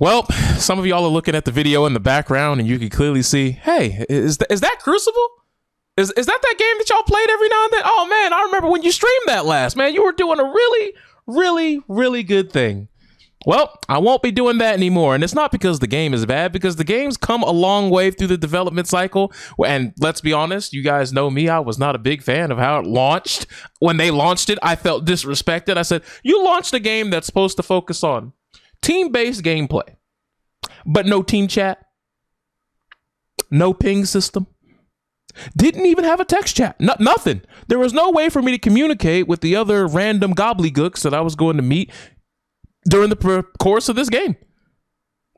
Well, some of y'all are looking at the video in the background, and you can clearly see, hey, is that Crucible? Is that game that y'all played every now and then? Oh, man, I remember when you streamed that last. Man, you were doing a really, really, really good thing. Well, I won't be doing that anymore, and it's not because the game is bad, because the game's come a long way through the development cycle, and let's be honest, you guys know me, I was not a big fan of how it launched. When they launched it, I felt disrespected. I said, you launched a game that's supposed to focus on team-based gameplay, but no team chat, no ping system, didn't even have a text chat, nothing. There was no way for me to communicate with the other random gobbledygooks that I was going to meet during the course of this game.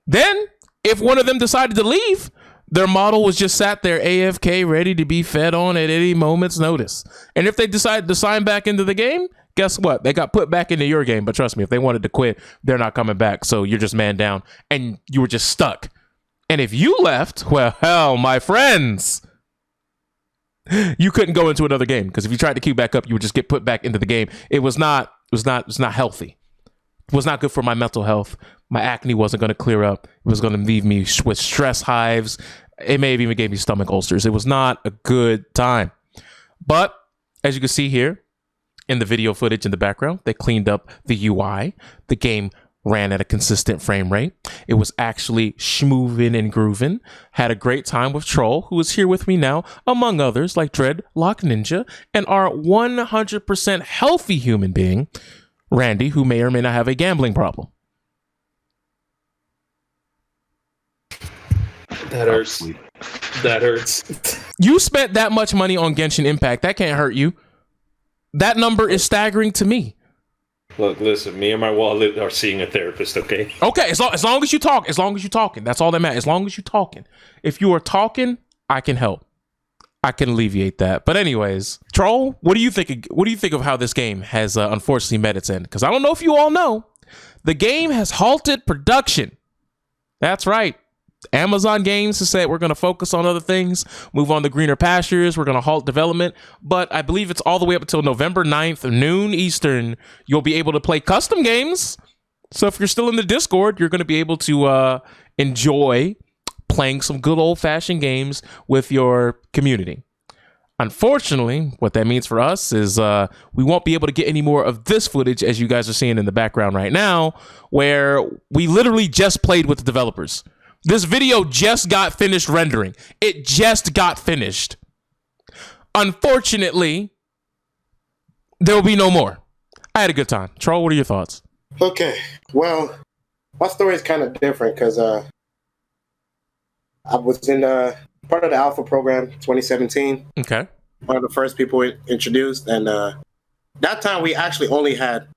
Then, if one of them decided to leave, their model was just sat there AFK, ready to be fed on at any moment's notice. And if they decided to sign back into the game, guess what? They got put back into your game. But trust me, if they wanted to quit, they're not coming back. So you're just man down, and you were just stuck. And if you left, well, hell, my friends, you couldn't go into another game, because if you tried to queue back up, you would just get put back into the game. It was not healthy. Was not good for my mental health. My acne wasn't going to clear up. It was going to leave me with stress hives. It may have even gave me stomach ulcers. It was not a good time. But as you can see here in the video footage in the background, they cleaned up the UI. The game ran at a consistent frame rate. It was actually schmoovin' and groovin'. Had a great time with Troll, who is here with me now, among others like Dreadlock Ninja, and our 100% healthy human being, Randy, who may or may not have a gambling problem. That hurts. That hurts. You spent that much money on Genshin Impact. That can't hurt you. That number is staggering to me. Look, listen, me and my wallet are seeing a therapist, okay? Okay, as long as you talk, as long as you're talking. That's all that matters. As long as you're talking. If you are talking, I can help. I can alleviate that. But anyways, Troll, what do you think of how this game has unfortunately met its end? Because I don't know if you all know, the game has halted production. That's right. Amazon Games has said we're going to focus on other things, move on to greener pastures. We're going to halt development. But I believe it's all the way up until November 9th, noon Eastern. You'll be able to play custom games. So if you're still in the Discord, you're going to be able to enjoy playing some good old-fashioned games with your community. Unfortunately, what that means for us is we won't be able to get any more of this footage, as you guys are seeing in the background right now, where we literally just played with the developers. This video just got finished rendering. It just got finished. Unfortunately, there will be no more. I had a good time. Troll, what are your thoughts? Okay, well, my story is kind of different because I was in part of the Alpha program 2017. Okay. One of the first people introduced, and that time we actually only had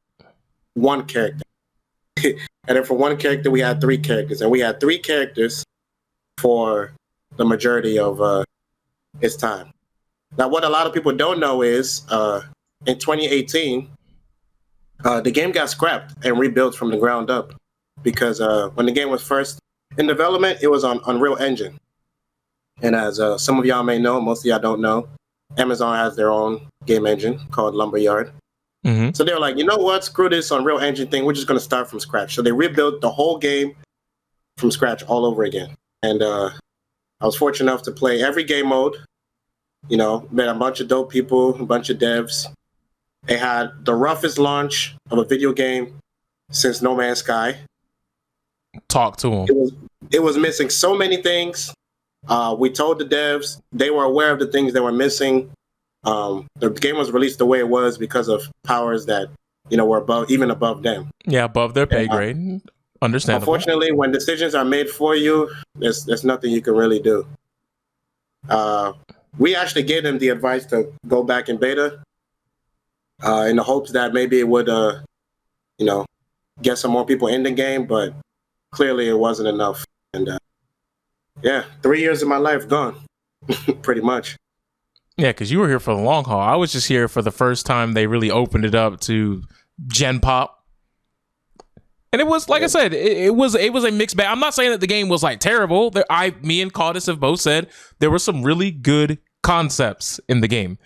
one character. And then for one character, we had three characters. And we had three characters for the majority of its time. Now, what a lot of people don't know is in 2018, the game got scrapped and rebuilt from the ground up. Because when the game was first in development, it was on Unreal Engine. And as some of y'all may know, most of y'all don't know, Amazon has their own game engine called Lumberyard. Mm-hmm. So they were like, you know what? Screw this Unreal Engine thing. We're just going to start from scratch. So they rebuilt the whole game from scratch all over again. And I was fortunate enough to play every game mode. You know, met a bunch of dope people, a bunch of devs. They had the roughest launch of a video game since No Man's Sky. Talk to them. It was missing so many things. We told the devs. They were aware of the things they were missing. The game was released the way it was because of powers that, you know, were above them. Yeah, above their pay grade. Understandable. Unfortunately, when decisions are made for you, there's nothing you can really do. We actually gave them the advice to go back in beta in the hopes that maybe it would, you know, get some more people in the game, but clearly it wasn't enough. And yeah, 3 years of my life gone, pretty much. Yeah, because you were here for the long haul. I was just here for the first time they really opened it up to Gen Pop. And it was, like I said, it was a mixed bag. I'm not saying that the game was like terrible. Me and Caudus have both said there were some really good concepts in the game,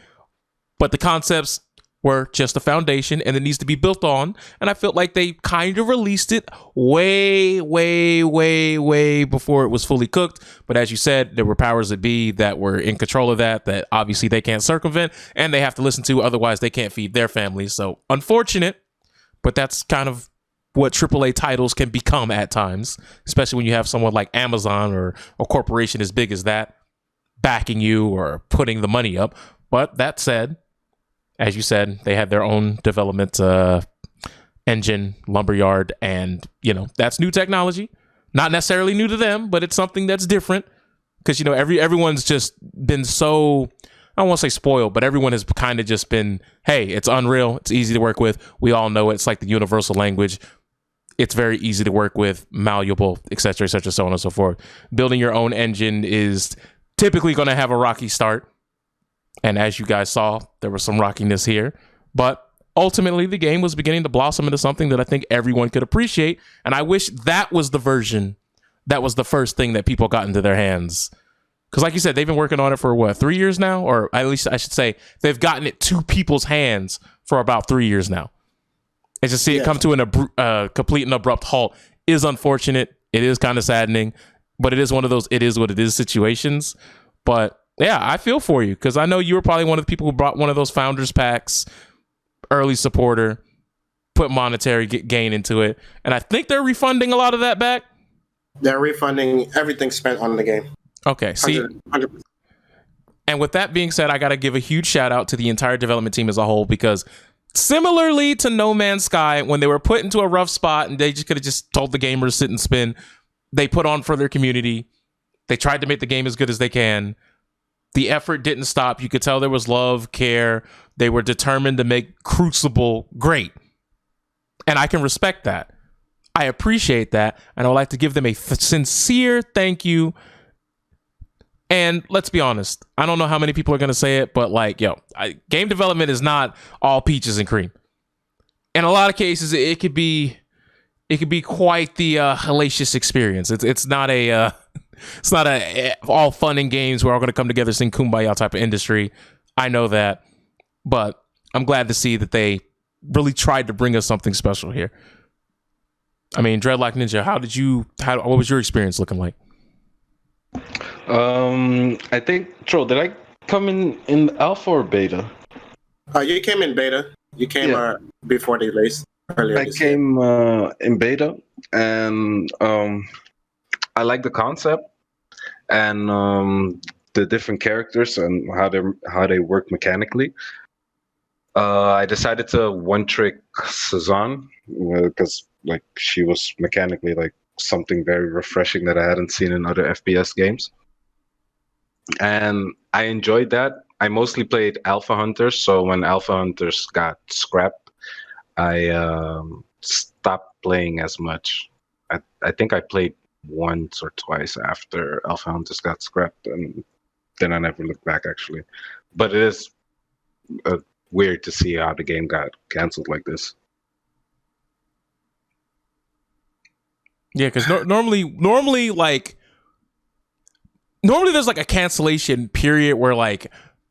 but the concepts were just a foundation and it needs to be built on. And I felt like they kind of released it way before it was fully cooked. But as you said, there were powers that be that were in control of that obviously they can't circumvent and they have to listen to, otherwise they can't feed their families. So unfortunate, but that's kind of what AAA titles can become at times, especially when you have someone like Amazon or a corporation as big as that backing you or putting the money up. But that said, as you said, they had their own development engine, lumberyard, and that's new technology. Not necessarily new to them, but it's something that's different because everyone's just been so, I don't want to say spoiled, but everyone has kind of just been, hey, it's Unreal, it's easy to work with. We all know it. It's like the universal language. It's very easy to work with, malleable, et cetera, so on and so forth. Building your own engine is typically going to have a rocky start. And as you guys saw, there was some rockiness here. But ultimately, the game was beginning to blossom into something that I think everyone could appreciate. And I wish that was the version, that was the first thing that people got into their hands. Because like you said, they've been working on it for 3 years now? Or at least I should say, they've gotten it to people's hands for about 3 years now. And to see it come to a complete and abrupt halt is unfortunate. It is kind of saddening, but it is one of those it is what it is situations. But yeah, I feel for you because I know you were probably one of the people who brought one of those founders packs, early supporter, put monetary gain into it. And I think they're refunding a lot of that back. They're refunding everything spent on the game. Okay, see. 100%. And with that being said, I got to give a huge shout out to the entire development team as a whole because similarly to No Man's Sky, when they were put into a rough spot and they just could have just told the gamers sit and spin, they put on for their community. They tried to make the game as good as they can. The effort didn't stop. You could tell there was love, care. They were determined to make Crucible great. And I can respect that. I appreciate that. And I would like to give them a sincere thank you. And let's be honest, I don't know how many people are going to say it, but game development is not all peaches and cream. In a lot of cases, it could be quite the hellacious experience. It's not a all fun and games. We're all going to come together, sing kumbaya type of industry. I know that, but I'm glad to see that they really tried to bring us something special here. I mean, Dreadlock Ninja, what was your experience looking like? I think, Troll, did I come in alpha or beta? You came in beta. You came before they released earlier. I came in beta, and I like the concept and the different characters and how they work mechanically. I decided to one-trick Sazan because she was mechanically something very refreshing that I hadn't seen in other FPS games. And I enjoyed that. I mostly played Alpha Hunters, so when Alpha Hunters got scrapped, I stopped playing as much. I think I played once or twice after Alpha Hunters got scrapped, and then I never looked back, actually. But it is weird to see how the game got canceled like this. Yeah, because normally there's a cancellation period where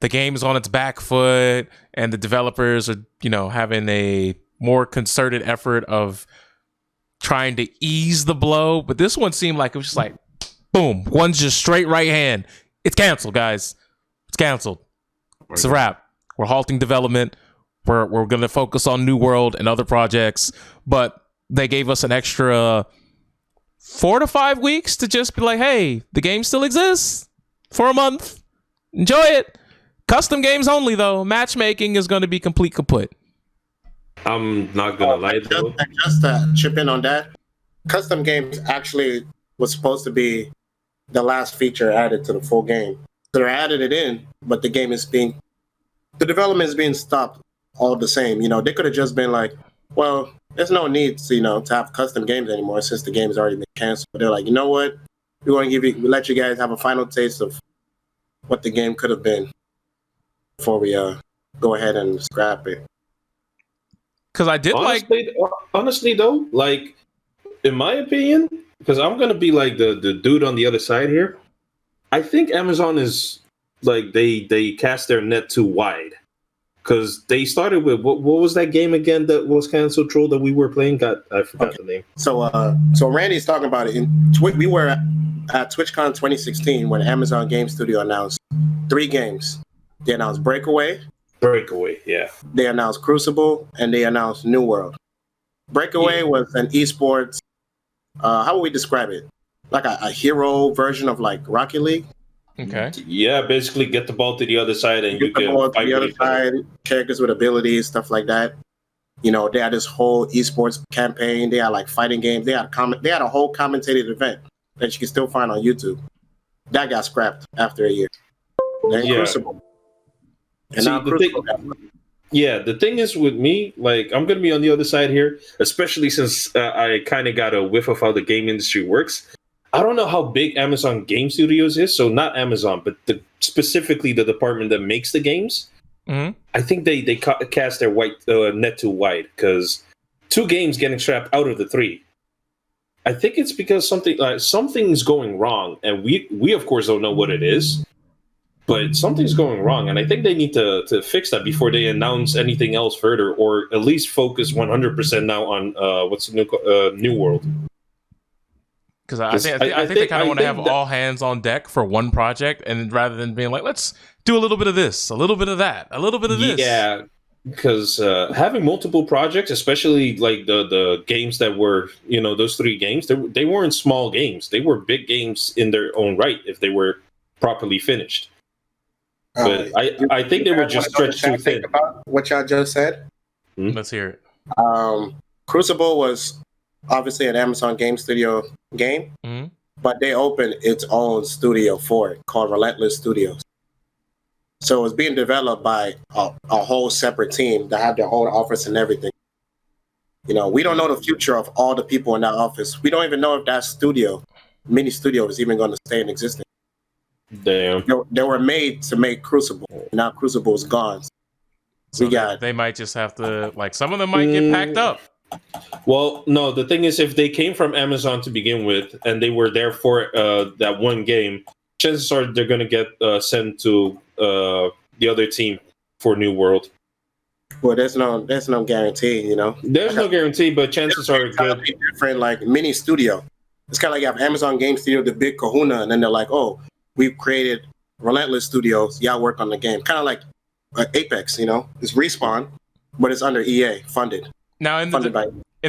the game's on its back foot and the developers are having a more concerted effort of trying to ease the blow. But this one seemed like it was just boom, one's just straight right hand. It's canceled, guys. It's canceled. It's a wrap. We're halting development. We're going to focus on New World and other projects, but they gave us an extra 4 to 5 weeks to just be hey, the game still exists for a month. Enjoy it. Custom games only, though. Matchmaking is going to be complete kaput. I'm not going to lie, though. Just to chip in on that, custom games actually was supposed to be the last feature added to the full game. So they're added it in, but the development is being stopped all the same. They could have just been well, there's no need to have custom games anymore since the game's already been canceled. But they're you know what? We want to let you guys have a final taste of what the game could have been before we go ahead and scrap it. Because I did honestly though, in my opinion, because I'm gonna be the dude on the other side here. I think Amazon is they cast their net too wide. because they started with what was that game again that was canceled? Troll that we were playing. I forgot the name. So Randy's talking about it. We were at TwitchCon 2016 when Amazon Game Studio announced 3 games. They announced Breakaway, Yeah. they announced Crucible, and they announced New World. Breakaway was an esports. How would we describe it? Like a hero version of like Rocket League. Okay. Yeah, basically get the ball to the other side and you Get the can ball to fight the with other each other. side, characters with abilities, stuff like that. You know, they had this whole esports campaign. They had like fighting games. They had a whole commentated event that you can still find on YouTube. That got scrapped after a year. Then Yeah. Crucible. And See, now Crucible. Yeah, the thing is with me, like I'm gonna be on the other side here, especially since I kind of got a whiff of how the game industry works. I don't know how big Amazon Game Studios is, so not Amazon, but specifically the department that makes the games. Mm-hmm. I think they cast their net too wide because 2 games getting scrapped out of the 3. I think it's because something's going wrong, and we of course don't know what it is. But something's going wrong, and I think they need to fix that before they announce anything else further, or at least focus 100% now on what's the New World. Because I think they kind of want to have all hands on deck for one project, and rather than being like, let's do a little bit of this, a little bit of that, a little bit of this. Yeah, because having multiple projects, especially like the games that were, those 3 games, they weren't small games. They were big games in their own right if they were properly finished. But I think they were just stretched too thin. About what y'all just said. Let's hear it. Crucible was obviously an Amazon Game Studio game, but they opened its own studio for it called Relentless Studios. So it was being developed by a whole separate team that had their own office and everything. We don't know the future of all the people in that office. We don't even know if that mini studio is even going to stay in existence. Damn. They were made to make Crucible. Now Crucible is gone. So they might just have to, like, some of them might get packed up. Well, no, the thing is, if they came from Amazon to begin with and they were there for that one game, chances are they're going to get sent to the other team for New World. Well, there's no guarantee, There's no guarantee, but chances are good. Different, like, mini studio. It's kind of like you have Amazon Game Studio, the big kahuna, and then they're like, oh, we've created Relentless Studios. Y'all work on the game. Kind of like Apex, It's Respawn, but it's under EA, funded. Now, in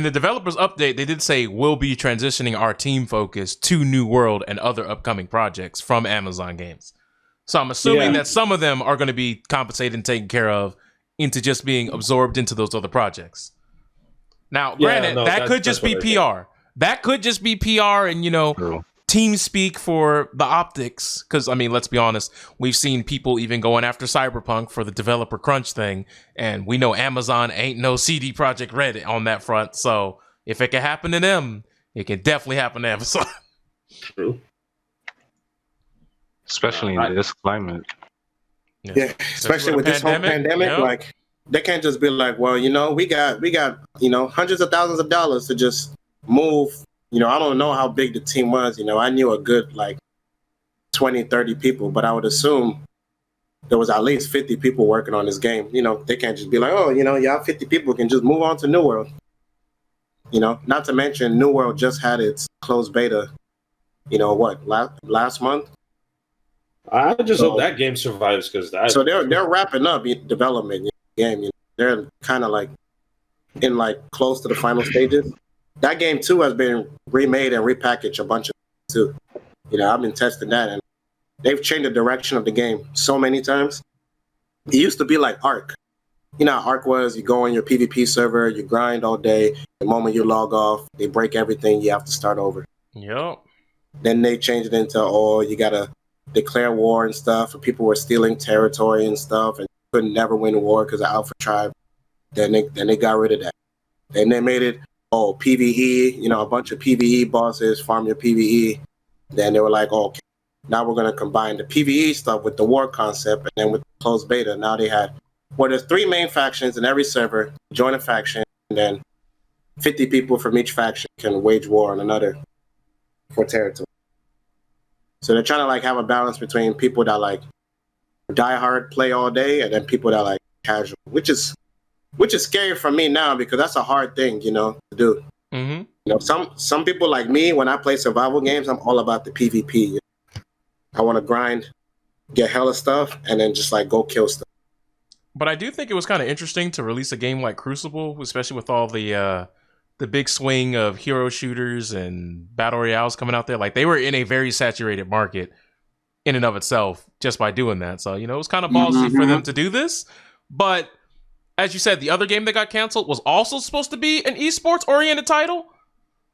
the developers update, they did say we'll be transitioning our team focus to New World and other upcoming projects from Amazon Games. So I'm assuming that some of them are going to be compensated and taken care of into just being absorbed into those other projects. Now, granted, that could just be PR. That could just be PR and, True. team speak for the optics. Because, I mean, let's be honest, we've seen people even going after Cyberpunk for the developer crunch thing. And we know Amazon ain't no CD Projekt Red on that front. So if it can happen to them, it can definitely happen to Amazon. True. Especially in this climate. Yeah, especially with this whole pandemic, like they can't just be like, well, we got hundreds of thousands of dollars to just move. I don't know how big the team was. I knew a good like 20, 30 people, but I would assume there was at least 50 people working on this game. They can't just be like, oh, y'all 50 people can just move on to New World. Not to mention New World just had its closed beta. Last month. I just hope that game survives because that. So they're wrapping up development game. They're kind of like in like close to the final stages. That game too has been remade and repackaged a bunch of too. I've been testing that, and they've changed the direction of the game so many times. It used to be like Ark. How Ark was, you go on your PvP server, you grind all day. The moment you log off, they break everything. You have to start over. Yep. Then they changed it into, you gotta declare war and stuff, and people were stealing territory and stuff, and you couldn't never win a war because of Alpha Tribe. Then they got rid of that. Then they made it PvE, a bunch of PvE bosses, farm your PvE. Then they were like, okay, now we're gonna combine the PvE stuff with the war concept, and then with the closed beta, now they had there's 3 main factions in every server. Join a faction, and then 50 people from each faction can wage war on another for territory. So they're trying to like have a balance between people that like die hard, play all day, and then people that like casual, which is scary for me now because that's a hard thing, to do. Mm-hmm. Some people like me, when I play survival games, I'm all about the PvP. I want to grind, get hella stuff, and then just like go kill stuff. But I do think it was kind of interesting to release a game like Crucible, especially with all the big swing of hero shooters and battle royales coming out there. Like, they were in a very saturated market in and of itself just by doing that. So, it was kind of ballsy for them to do this. But as you said, the other game that got canceled was also supposed to be an esports-oriented title.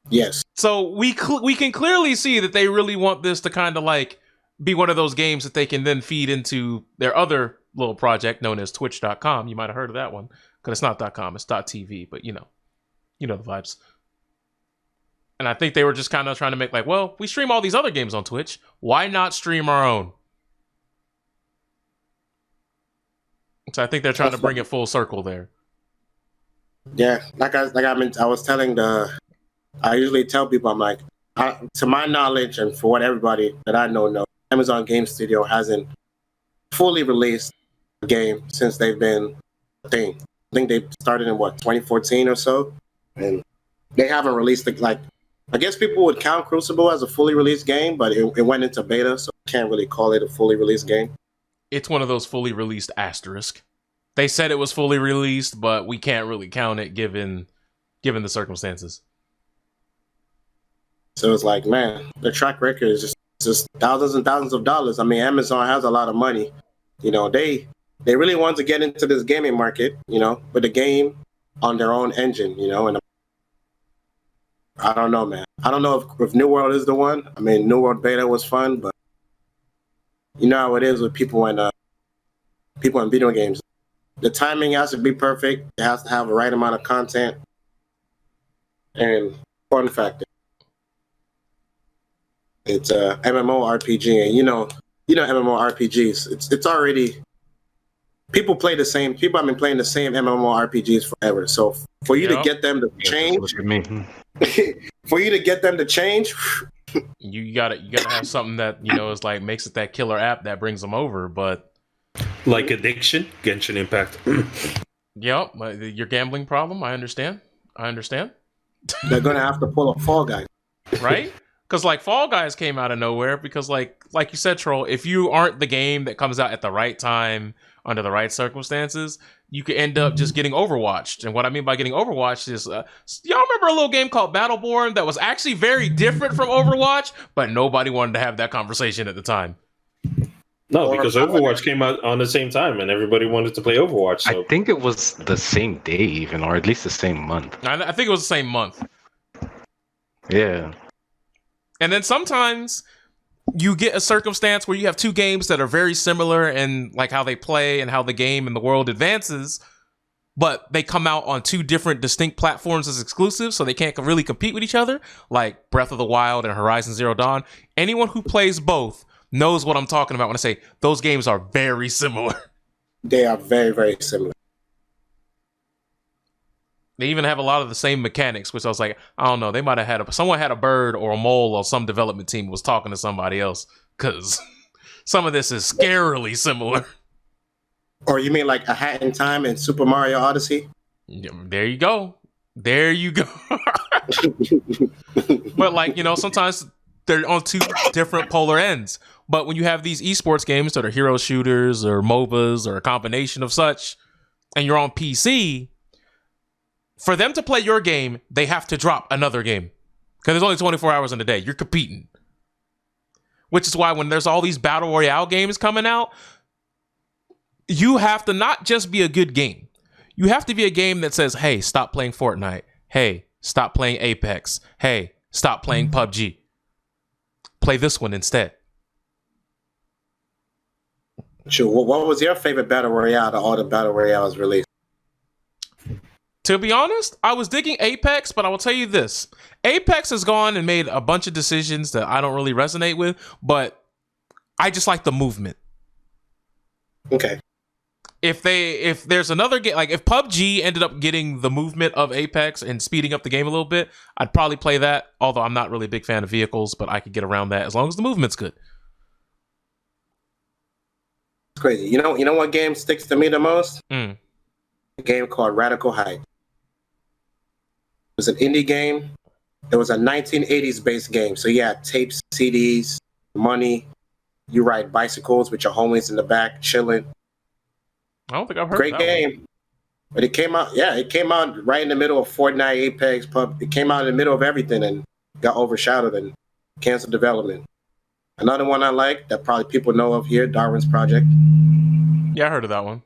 Yes. So we can clearly see that they really want this to kind of like be one of those games that they can then feed into their other little project known as Twitch.com. You might have heard of that one because it's not .com, it's .tv, but you know the vibes. And I think they were just kind of trying to make like, well, we stream all these other games on Twitch. Why not stream our own? So I think they're trying to bring it full circle there. Yeah, I was telling I usually tell people, I'm like, to my knowledge and for what everybody that I know, Amazon Game Studio hasn't fully released a game since they've been a thing. I think they started in 2014 or so, and they haven't released I guess people would count Crucible as a fully released game, but it went into beta, so I can't really call it a fully released game. It's one of those fully released asterisk. They said it was fully released, but we can't really count it given the circumstances. So it's like, man, the track record is just thousands and thousands of dollars. I mean, Amazon has a lot of money. They really want to get into this gaming market, with a game on their own engine, and I don't know, man. I don't know if New World is the one. I mean, New World beta was fun, but you know how it is with people in video games. The timing has to be perfect. It has to have the right amount of content and fun factor. It's a MMORPG, and you know MMORPGs. It's already people play the same. People have been playing the same MMORPGs forever. So for you to get them to change, for you to get them to change, you gotta have something that is like makes it that killer app that brings them over. But like addiction, Genshin Impact. Yep, your gambling problem. I understand. They're gonna have to pull a Fall Guys, right? Because like Fall Guys came out of nowhere because like you said, Troll, if you aren't the game that comes out at the right time under the right circumstances, you could end up just getting overwatched. And what I mean by getting overwatched is, y'all remember a little game called Battleborn that was actually very different from Overwatch, but nobody wanted to have that conversation at the time. No, because Overwatch came out on the same time and everybody wanted to play Overwatch. So. I think it was the same day even, or at least the same month. I think it was the same month. Yeah. And then sometimes you get a circumstance where you have two games that are very similar in like how they play and how the game and the world advances, but they come out on two different distinct platforms as exclusives, so they can't really compete with each other, like Breath of the Wild and Horizon Zero Dawn. Anyone who plays both knows what I'm talking about when I say those games are very similar. They are very, very similar. They even have a lot of the same mechanics, which I was like, I don't know. They might have had someone had a bird or a mole or some development team was talking to somebody else, because some of this is scarily similar. Or you mean like A Hat in Time and Super Mario Odyssey? Yeah, there you go. But like, sometimes they're on two different polar ends. But when you have these esports games that are hero shooters or MOBAs or a combination of such, and you're on PC, for them to play your game, they have to drop another game. Because there's only 24 hours in a day. You're competing. Which is why when there's all these battle royale games coming out, you have to not just be a good game. You have to be a game that says, hey, stop playing Fortnite. Hey, stop playing Apex. Hey, stop playing PUBG. Play this one instead. Sure. What was your favorite battle royale to all the battle royales released? To be honest, I was digging Apex, but I will tell you this. Apex has gone and made a bunch of decisions that I don't really resonate with, but I just like the movement. Okay. If there's another game, like if PUBG ended up getting the movement of Apex and speeding up the game a little bit, I'd probably play that, although I'm not really a big fan of vehicles, but I could get around that as long as the movement's good. It's crazy. You know what game sticks to me the most? a game called Radical Height. It was an indie game. It was a 1980s based game. So you had tapes, CDs, money. You ride bicycles with your homies in the back, chilling. I don't think I've heard Great of that game. one. But it came out, it came out right in the middle of Fortnite, Apex, Pub. It came out in the middle of everything and got overshadowed and canceled development. Another one I like that probably people know of here, Darwin's Project. Yeah, I heard of that one.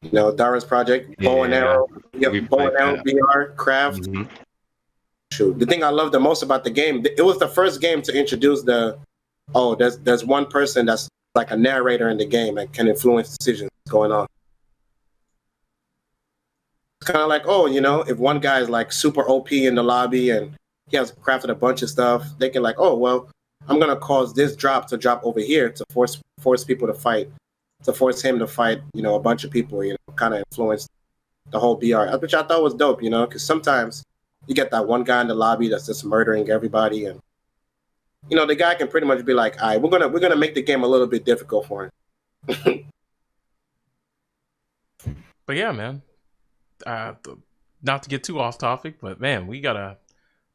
You know, Darwin's Project, bow and arrow, bow and arrow, VR, craft. Mm-hmm. Shoot. The thing I love the most about the game, it was the first game to introduce there's one person that's like a narrator in the game and can influence decisions going on. It's kind of like, if one guy is like super OP in the lobby and he has crafted a bunch of stuff, they can like, I'm gonna cause this drop to drop over here to force people to fight, to force him to fight, a bunch of people, kind of influence the whole BR, which I thought was dope, because sometimes you get that one guy in the lobby that's just murdering everybody, and the guy can pretty much be like, all right, we're gonna make the game a little bit difficult for him. But yeah, man. Not to get too off topic, but man, we gotta.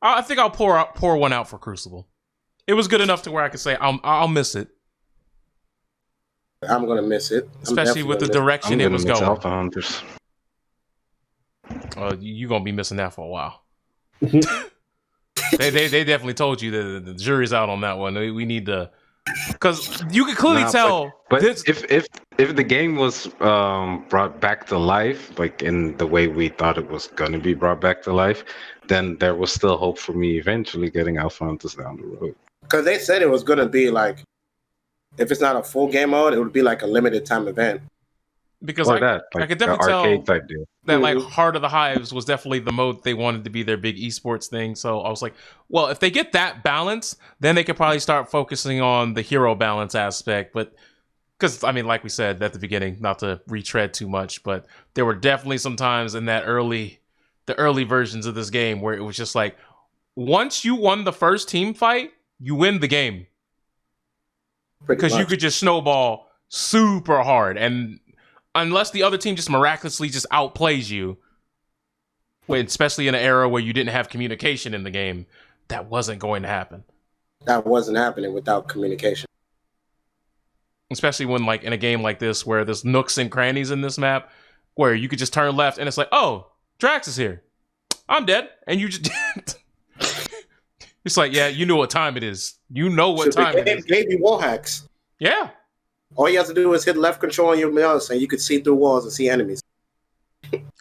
I think I'll pour one out for Crucible. It was good enough to where I could say I'll miss it. I'm gonna miss it, especially with the direction it was going. Alpha Hunters. You're gonna be missing that for a while. they definitely told you that the jury's out on that one. We need to, because you can clearly tell. But if the game was brought back to life, like in the way we thought it was gonna be brought back to life, then there was still hope for me eventually getting Alpha Hunters down the road. Because they said it was gonna be like, if it's not a full game mode, it would be like a limited time event. Because I could definitely tell type deal. That like Heart of the Hives was definitely the mode they wanted to be their big esports thing. So I was like, well, if they get that balance, then they could probably start focusing on the hero balance aspect. But because like we said at the beginning, not to retread too much, but there were definitely some times in the early versions of this game where it was just like, once you won the first team fight, you win the game. Because you could just snowball super hard, and unless the other team just miraculously just outplays you, especially in an era where you didn't have communication in the game, that wasn't going to happen. That wasn't happening without communication. Especially when, like, in a game like this, where there's nooks and crannies in this map, where you could just turn left and it's like, oh, Drax is here. I'm dead. And you just... It's like, yeah, you know what time it is. You know what time it is. Gave you wall hacks. Yeah. All you have to do is hit left control on your mouse and you could see through walls and see enemies.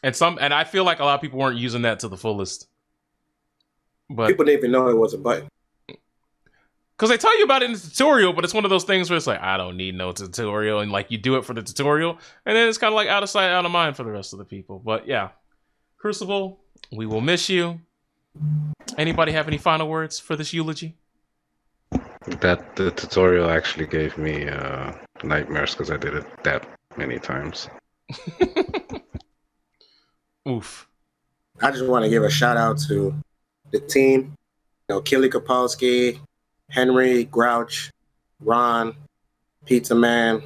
And I feel like a lot of people weren't using that to the fullest. But people didn't even know it was a button. Because they tell you about it in the tutorial, but it's one of those things where it's like, I don't need no tutorial. And like you do it for the tutorial. And then it's kind of like out of sight, out of mind for the rest of the people. But yeah, Crucible, we will miss you. Anybody have any final words for this eulogy? That the tutorial actually gave me nightmares because I did it that many times. Oof. I just want to give a shout out to the team. Kelly Kapowski, Henry, Grouch, Ron, Pizza Man,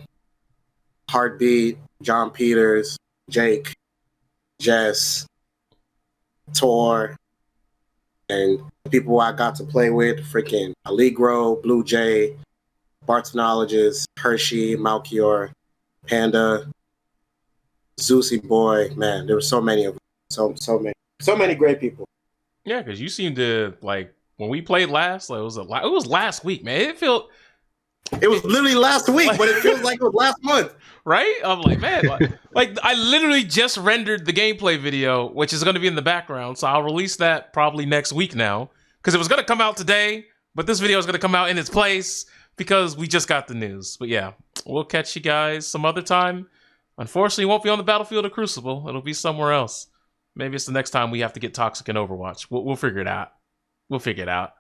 Heartbeat, John Peters, Jake, Jess, Tor, and the people I got to play with, freaking Allegro, Blue Jay, Bartonologist, Hershey, Malchior, Panda, Zeusy Boy. Man, there were so many of them. So many great people. Yeah, because you seem to, like, when we played last, like, it was last week, man. It was literally last week, but it feels like it was last month. Right? I'm like, man, like I literally just rendered the gameplay video, which is going to be in the background. So I'll release that probably next week now, because it was going to come out today, but this video is going to come out in its place because we just got the news. But yeah, we'll catch you guys some other time. Unfortunately, it won't be on the battlefield of Crucible. It'll be somewhere else. Maybe it's the next time we have to get toxic in Overwatch. We'll figure it out. We'll figure it out.